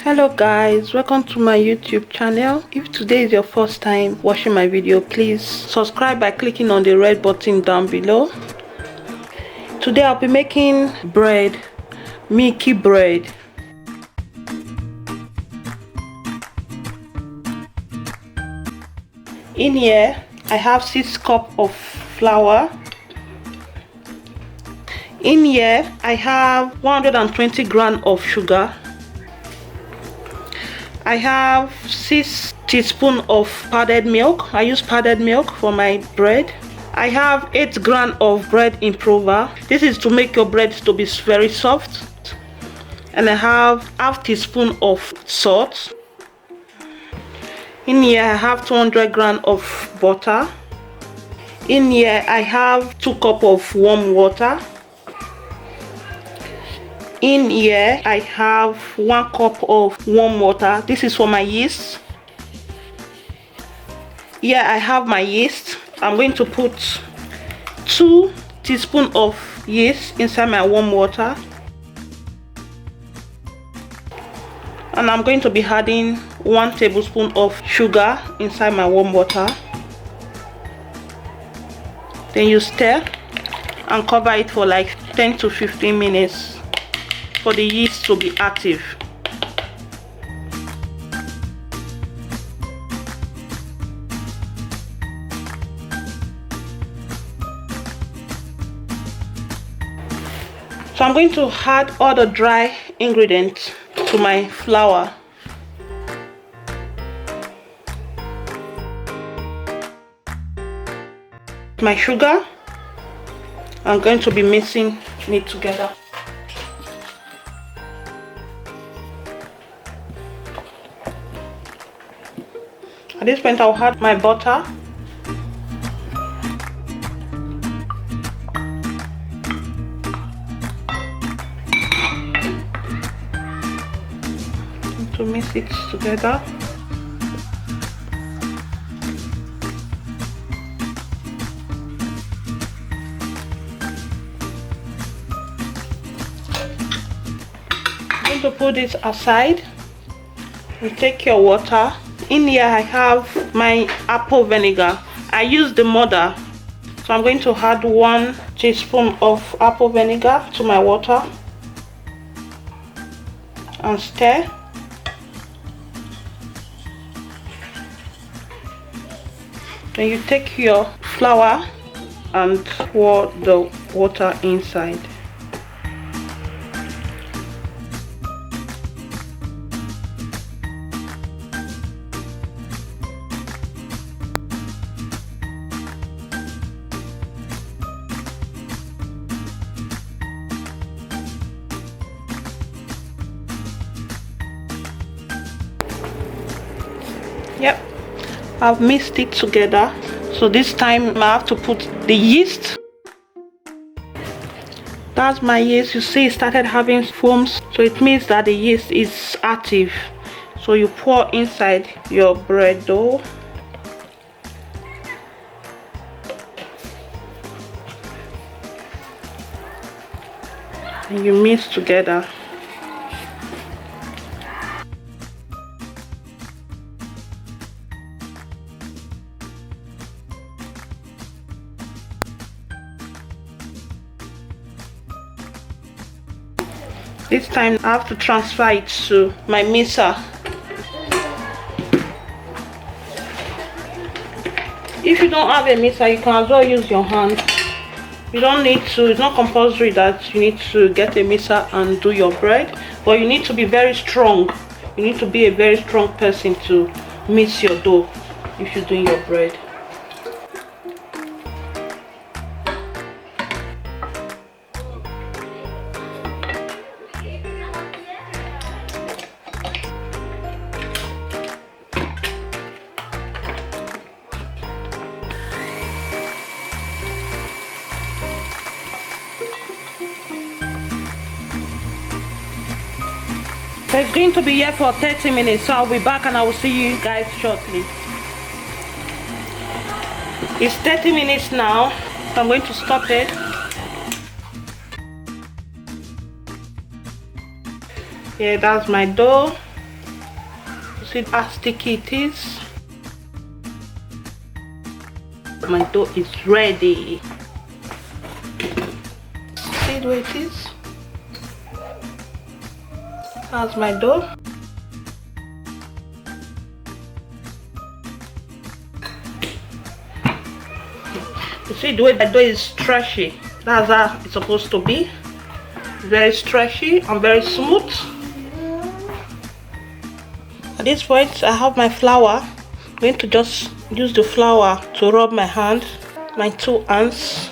Hello guys, welcome to my YouTube channel. If today is your first time watching my video, please subscribe by clicking on the red button down below. Today I'll be making bread, milky bread. In here I have 6 cups of flour. In here I have 120 grams of sugar. I have 6 teaspoons of powdered milk. I use powdered milk for my bread. I have 8 grams of bread improver. This is to make your bread to be very soft. And I have half teaspoon of salt. In here I have 200 grams of butter. In here I have 2 cups of warm water. In here I have 1 cup of warm water. This is for my yeast. Here I have my yeast. I'm going to put 2 teaspoons of yeast inside my warm water. And I'm going to be adding 1 tablespoon of sugar inside my warm water. Then you stir and cover it for like 10 to 15 minutes for the yeast to be active. So I'm going to add all the dry ingredients to my flour. My sugar, I'm going to be mixing it together. At this point I'll add my butter. To mix it together. I'm going to put this aside. You take your water. In here I have my apple vinegar. I use the mother, so I'm going to add 1 teaspoon of apple vinegar to my water and stir. Then you take your flour and pour the water inside. Yep, I've mixed it together. So this time I have to put the yeast. That's my yeast. You see it started having foams, so it means that the yeast is active. So you pour inside your bread dough. And you mix together. This time I have to transfer it to my mixer. If you don't have a mixer, you can as well use your hand. You don't need to, it's not compulsory that you need to get a mixer and do your bread, but you need to be very strong. You need to be a very strong person to mix your dough if you're doing your bread. So it's going to be here for 30 minutes, so I'll be back and I will see you guys shortly. It's 30 minutes now, so I'm going to stop it. Yeah, that's my dough. See how sticky it is. My dough is ready. See the way it is. That's my dough. You see the way the dough is stretchy. That's how it's supposed to be. Very stretchy and very smooth. At this point, I have my flour. I'm going to just use the flour to rub my hand, my two hands.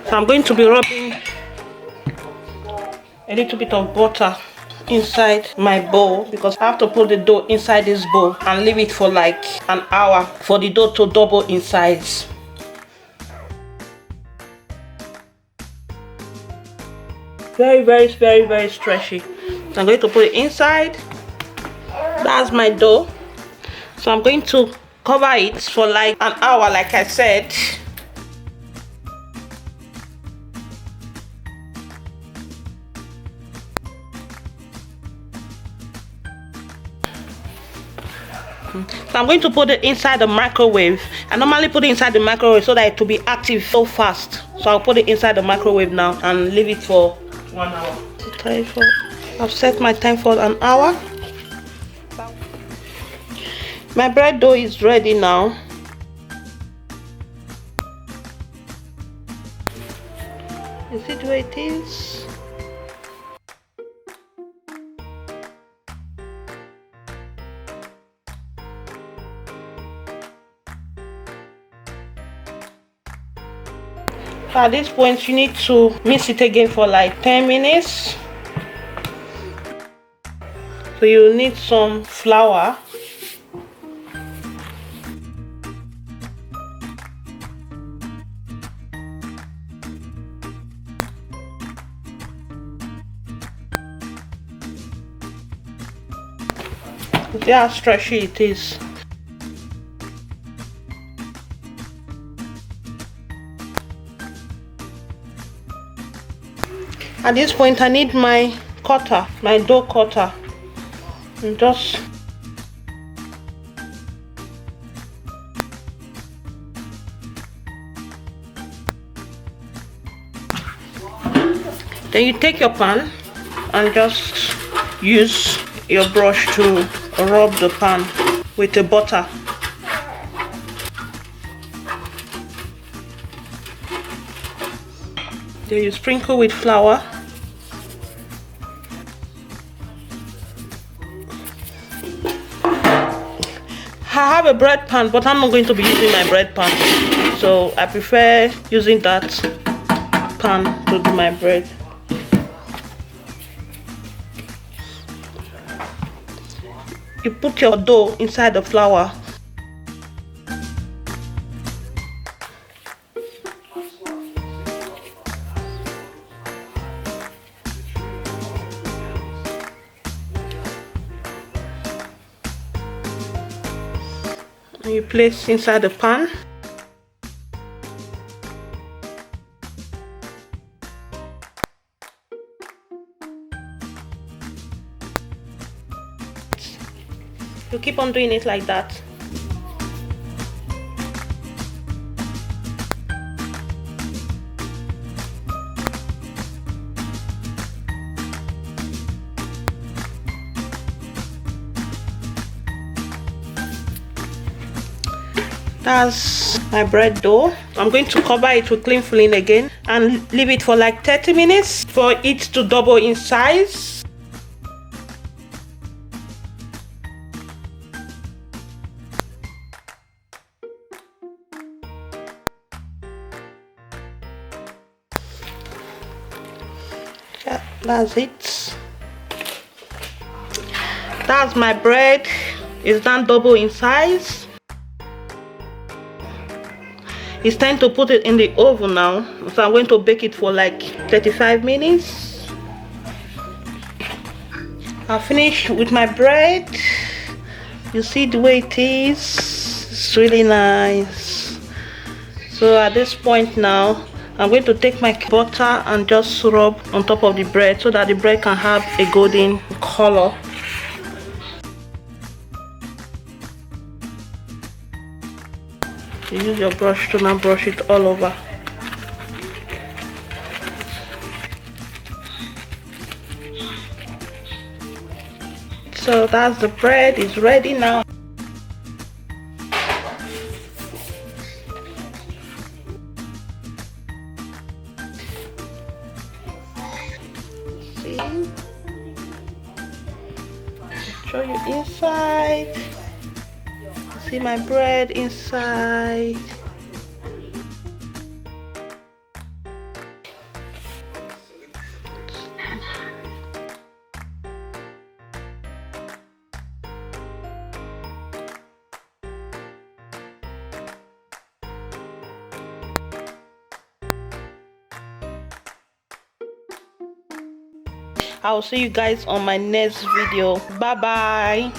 So I'm going to be rubbing a little bit of butter inside my bowl, because I have to put the dough inside this bowl and leave it for like an hour for the dough to double in size. Very stretchy. So I'm going to put it inside. That's my dough. So I'm going to cover it for like an hour, like I said. So I'm going to put it inside the microwave. I normally put it inside the microwave so that it will be active so fast. So I'll put it inside the microwave now and leave it for 1 hour. I've set my time for an hour. My bread dough is ready now. You see the way it is? At this point, you need to mix it again for like 10 minutes. So you need some flour. See how stretchy it is. At this point, I need my cutter, my dough cutter, and just then you take your pan and just use your brush to rub the pan with the butter. Then you sprinkle with flour. I have a bread pan, but I'm not going to be using my bread pan, so I prefer using that pan to do my bread. You put your dough inside the flour. And you place inside the pan. You keep on doing it like that. That's my bread dough. I'm going to cover it with cling film again and leave it for like 30 minutes for it to double in size. Yeah, that's it. That's my bread. It's done double in size. It's time to put it in the oven now. So I'm going to bake it for like 35 minutes. I'll finish with my bread. You see the way it is. It's really nice. So at this point now, I'm going to take my butter and just rub on top of the bread so that the bread can have a golden color. You use your brush to now brush it all over. So that's the bread, is ready now. See? Show you inside. See my bread inside. I'll see you guys on my next video. Bye bye.